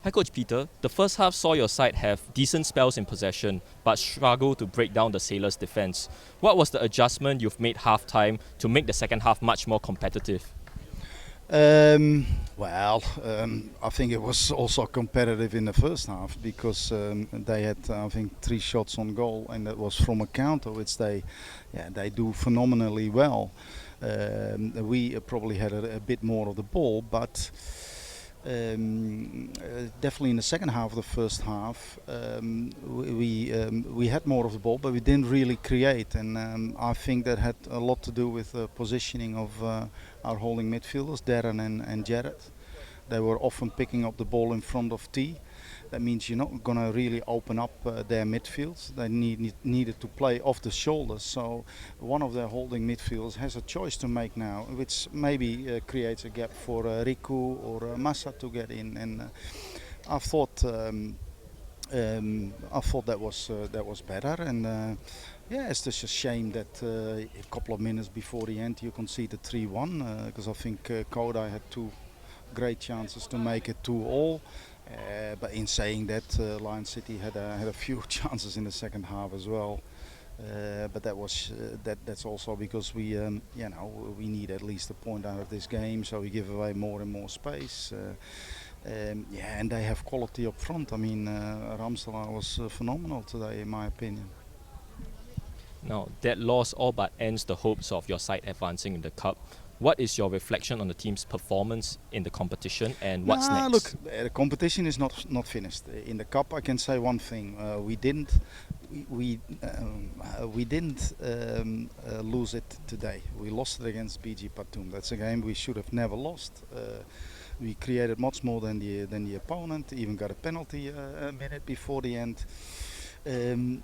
Hi Coach Peter, the first half saw your side have decent spells in possession but struggle to break down the Sailors' defence. What was the adjustment you've made half-time to make the second half much more competitive? I think it was also competitive in the first half because they had, I think, 3 shots on goal, and that was from a counter, which they do phenomenally well. We probably had a bit more of the ball, but definitely in the second half of the first half, we had more of the ball, but we didn't really create, and I think that had a lot to do with the positioning of our holding midfielders, Darren and Jared. They were often picking up the ball in front of T. That means you're not going to really open up their midfields. They needed to play off the shoulders. So one of their holding midfielders has a choice to make now, which maybe creates a gap for Riku or Massa to get in. And I thought that was better. And it's just a shame that a couple of minutes before the end you conceded 3-1 because I think Kodai had 2 great chances to make it 2-2. But in saying that, Lion City had a few chances in the second half as well. But that's also because we need at least a point out of this game, so we give away more and more space. And they have quality up front. I mean, Ramselaar was phenomenal today, in my opinion. Now, that loss all but ends the hopes of your side advancing in the Cup. What is your reflection on the team's performance in the competition and what's next? Look, the competition is not finished. In the Cup, I can say one thing: we didn't lose it today. We lost it against BG Patum. That's a game we should have never lost. We created much more than the opponent. Even got a penalty a minute before the end. Then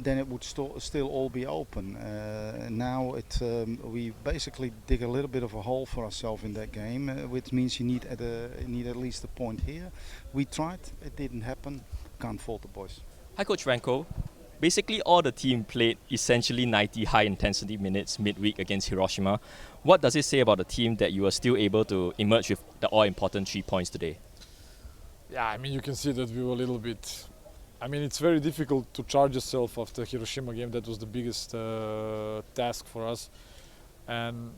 it would still all be open. Now we basically dig a little bit of a hole for ourselves in that game, which means you need at least a point here. We tried, it didn't happen. Can't fault the boys. Hi Coach Ranko. Basically all the team played essentially 90 high intensity minutes midweek against Hiroshima. What does it say about the team that you were still able to emerge with the all-important 3 points today? Yeah, I mean, you can see that we were a little bit... I mean, it's very difficult to charge yourself after Hiroshima game. That was the biggest task for us. And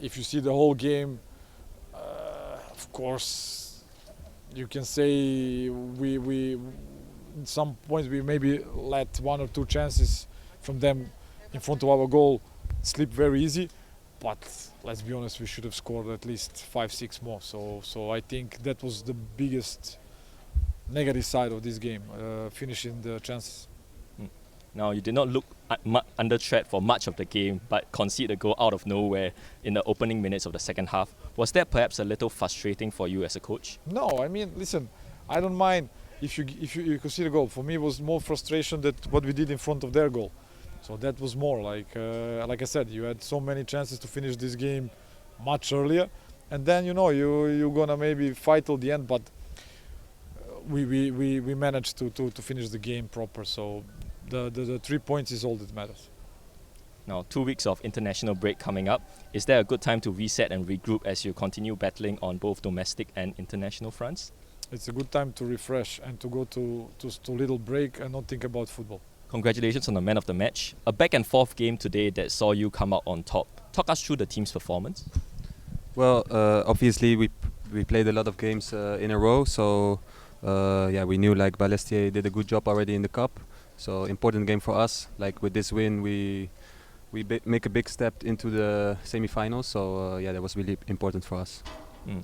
if you see the whole game, of course, you can say we at some points we maybe let 1 or 2 chances from them in front of our goal slip very easy. But let's be honest, we should have scored at least 5-6 more. So I think that was the biggest negative side of this game, finishing the chances. Now, you did not look under threat for much of the game, but concede a goal out of nowhere in the opening minutes of the second half. Was that perhaps a little frustrating for you as a coach? No, I mean, listen, I don't mind if you concede a goal. For me, it was more frustration that what we did in front of their goal. So that was more like I said, you had so many chances to finish this game much earlier, and then you're gonna maybe fight till the end, but we managed to finish the game proper. So the 3 points is all that matters. Now, 2 weeks of international break coming up. Is there a good time to reset and regroup as you continue battling on both domestic and international fronts? It's a good time to refresh and to go to little break and not think about football. Congratulations on the man of the match. A back and forth game today that saw you come out on top. Talk us through the team's performance. Well, obviously we played a lot of games in a row, so we knew like Balestier did a good job already in the cup. So important game for us. Like with this win, we make a big step into the semi-finals. So that was really important for us.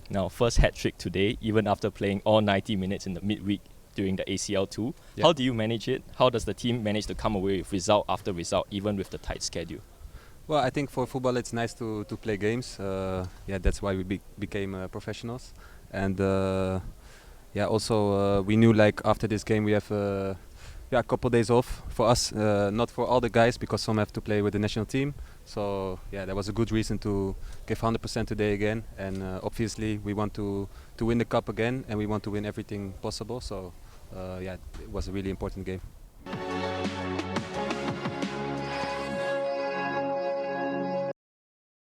Now, first hat-trick today, even after playing all 90 minutes in the midweek during the ACL2. Yep. How do you manage it? How does the team manage to come away with result after result, even with the tight schedule? Well, I think for football it's nice to play games. That's why we became professionals. And also we knew like after this game we have a couple days off for us, not for all the guys because some have to play with the national team. So that was a good reason to give 100% today again. And obviously we want to win the cup again, and we want to win everything possible. So it was a really important game.